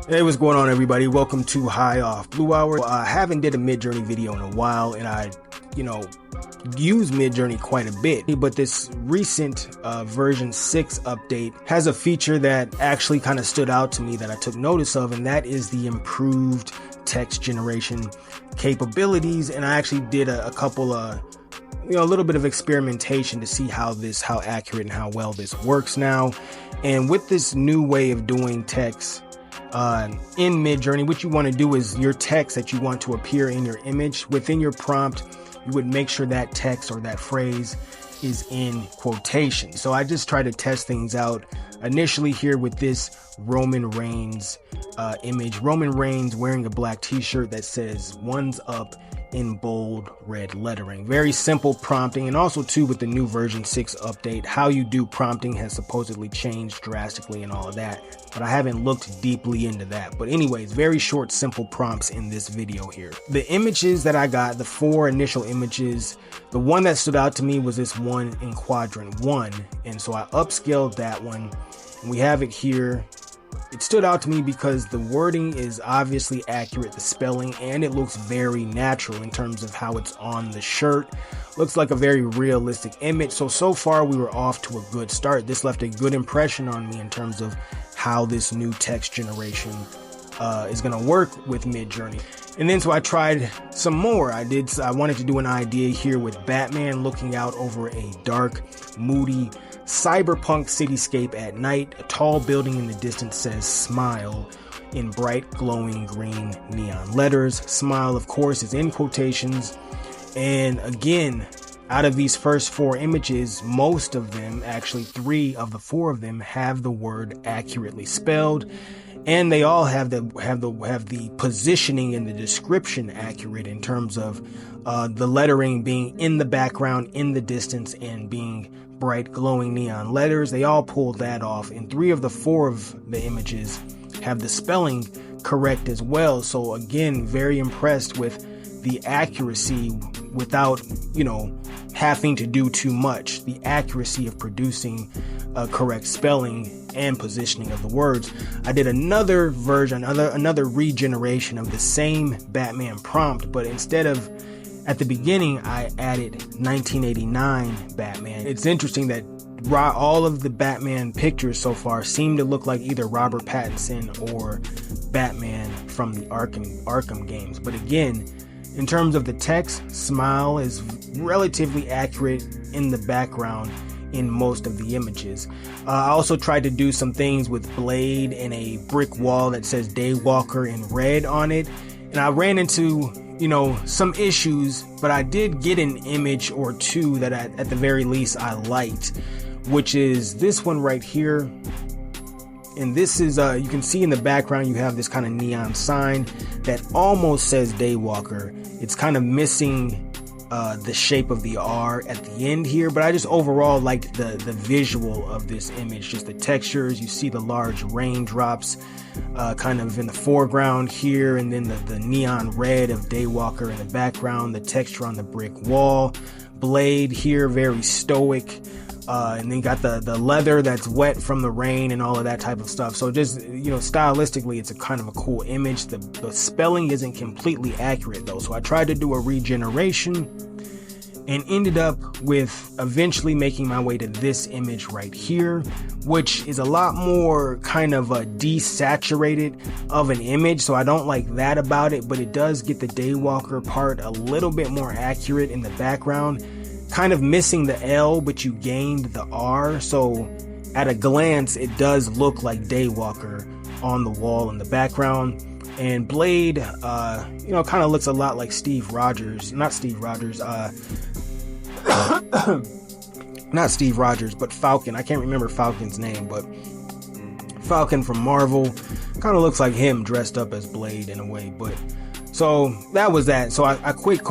Hey, what's going on, everybody? Welcome to High Off Blue Hour. I haven't did a Midjourney video in a while, and I, use Midjourney quite a bit. But this recent version 6 update has a feature that actually kind of stood out to me that I took notice of, and that is the improved text generation capabilities. And I actually did a couple of a little bit of experimentation to see how accurate and how well this works now. And with this new way of doing text in Midjourney, what you want to do is your text that you want to appear in your image within your prompt, you would make sure that text or that phrase is in quotation. So I just try to test things out initially here with this Roman Reigns image. Roman Reigns wearing a black t-shirt that says "One's Up" in bold red lettering. Very simple prompting. And also too, with the new version 6 update, how you do prompting has supposedly changed drastically and all of that, but I haven't looked deeply into that. But anyways, very short, simple prompts in this video here. The images that I got, the 4 initial images, the one that stood out to me was this one in quadrant 1, and so I upscaled that one, and we have it here. It stood out to me because the wording is obviously accurate, the spelling, and it looks very natural in terms of how it's on the shirt. Looks like a very realistic image. So far we were off to a good start. This left a good impression on me in terms of how this new text generation is going to work with Midjourney. And then so I tried some more. I wanted to do an idea here with Batman looking out over a dark, moody, cyberpunk cityscape at night. A tall building in the distance says "Smile" in bright glowing green neon letters. Smile, of course, is in quotations. And again, out of these first 4 images, most of them, actually 3 of the 4 of them, have the word accurately spelled, and they all have the positioning and the description accurate in terms of the lettering being in the background, in the distance, and being bright glowing neon letters. They all pulled that off, and 3 of the 4 of the images have the spelling correct as well. So again, very impressed with the accuracy without having to do too much. The accuracy of producing a correct spelling and positioning of the words. I did another version, another regeneration of the same Batman prompt, but instead of at the beginning, I added 1989 Batman. It's interesting that all of the Batman pictures so far seem to look like either Robert Pattinson or Batman from the Arkham games. But again, in terms of the text, Smile is relatively accurate in the background in most of the images. I also tried to do some things with Blade and a brick wall that says Daywalker in red on it. And I ran into some issues, but I did get an image or 2 that at the very least I liked, which is this one right here. And this is, you can see in the background, you have this kind of neon sign that almost says Daywalker. It's kind of missing the shape of the R at the end here, but I just overall like the visual of this image, just the textures. You see the large raindrops kind of in the foreground here, and then the neon red of Daywalker in the background, the texture on the brick wall. Blade here, very stoic, and then got the leather that's wet from the rain and all of that type of stuff. So just, stylistically, it's a kind of a cool image. The spelling isn't completely accurate though, so I tried to do a regeneration and ended up with eventually making my way to this image right here, which is a lot more kind of a desaturated of an image. So I don't like that about it, but it does get the Daywalker part a little bit more accurate in the background. Kind of missing the L, but you gained the R. So at a glance, it does look like Daywalker on the wall in the background. And Blade, kind of looks a lot like Steve Rogers. Not Steve Rogers, not Steve Rogers, but Falcon. I can't remember Falcon's name, but Falcon from Marvel kind of looks like him dressed up as Blade in a way. But so that was that. So I quit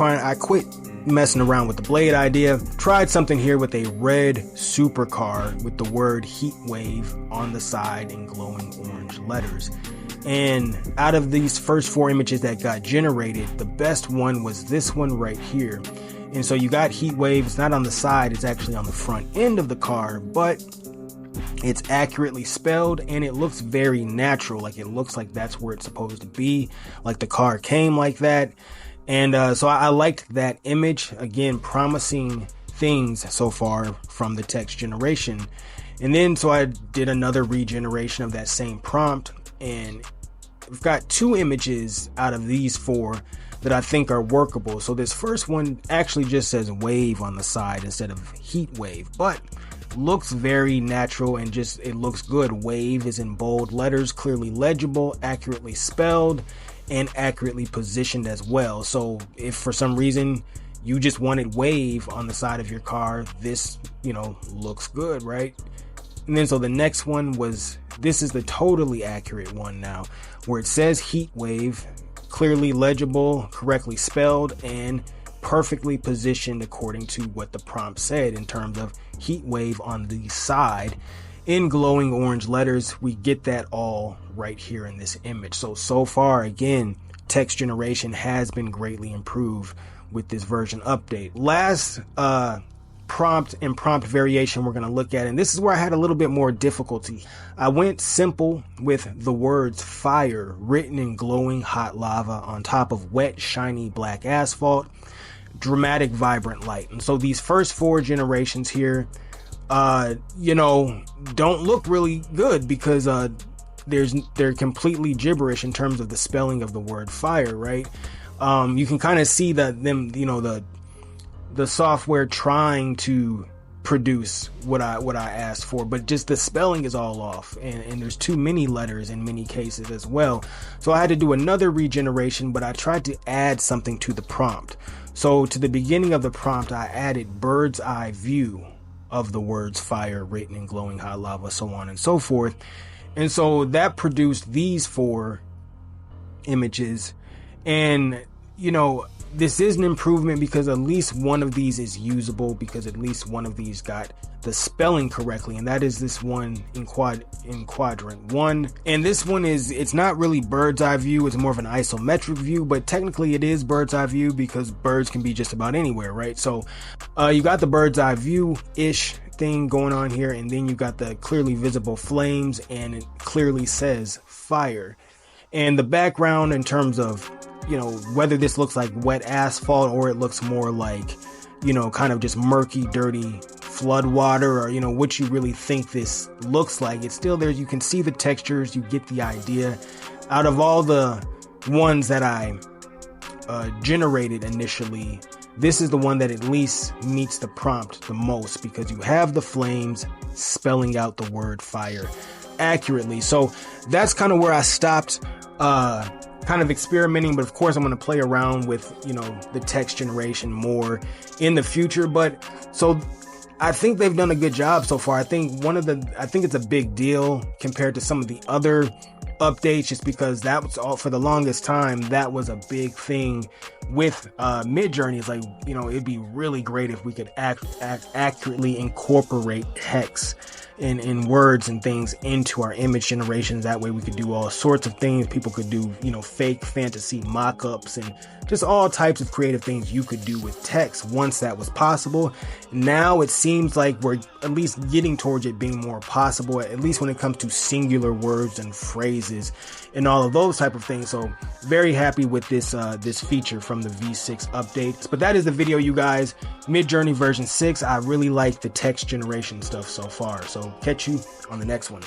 messing around with the Blade idea. Tried something here with a red supercar with the word Heat Wave on the side in glowing orange letters. And out of these first 4 images that got generated, the best one was this one right here. And so you got Heat Wave. It's not on the side, it's actually on the front end of the car, but It's accurately spelled and it looks very natural. Like it looks like that's where it's supposed to be. Like the car came like that. And so I liked that image. Again, promising things so far from the text generation. And then so I did another regeneration of that same prompt, and we've got 2 images out of these 4 that I think are workable. So this first one actually just says wave on the side instead of heat wave, but looks very natural and just it looks good. Wave is in bold letters, clearly legible, accurately spelled, and accurately positioned as well. So if for some reason you just wanted wave on the side of your car, this, looks good, right? And then so the next one was, this is the totally accurate one now, where it says heat wave, clearly legible, correctly spelled, and perfectly positioned according to what the prompt said in terms of heat wave on the side in glowing orange letters. We get that all right here in this image. So far, again, text generation has been greatly improved with this version update. Last prompt and prompt variation we're going to look at, and this is where I had a little bit more difficulty. I went simple with the words fire written in glowing hot lava on top of wet shiny black asphalt, dramatic vibrant light. And so these first 4 generations here don't look really good because they're completely gibberish in terms of the spelling of the word fire, right? You can kind of see that the software trying to produce what I asked for, but just the spelling is all off, and there's too many letters in many cases as well. So I had to do another regeneration, but I tried to add something to the prompt. So to the beginning of the prompt, I added bird's eye view of the words fire written in glowing hot lava, so on and so forth. And so that produced these 4 images. And this is an improvement because at least one of these is usable, because at least one of these got the spelling correctly, and that is this one in quadrant 1. And this one it's not really bird's eye view, it's more of an isometric view, but technically it is bird's eye view because birds can be just about anywhere, right? So you got the bird's eye view ish thing going on here, and then you got the clearly visible flames, and it clearly says fire. And the background in terms of whether this looks like wet asphalt or it looks more like, kind of just murky, dirty flood water, or, what you really think this looks like. It's still there. You can see the textures. You get the idea. Out of all the ones that I generated initially, this is the one that at least meets the prompt the most, because you have the flames spelling out the word fire accurately. So that's kind of where I stopped kind of experimenting, but of course I'm going to play around with the text generation more in the future. But so I think they've done a good job so far. I think it's a big deal compared to some of the other updates, just because that was all for the longest time. That was a big thing with Midjourney. It's like, it'd be really great if we could accurately incorporate text in words and things into our image generations. That way we could do all sorts of things. People could do, fake fantasy mock-ups and just all types of creative things you could do with text once that was possible. Now it seems like we're at least getting towards it being more possible, at least when it comes to singular words and phrases and all of those type of things. So very happy with this feature from the V6 update. But that is the video, you guys. Midjourney version 6. I really like the text generation stuff so far. So catch you on the next one.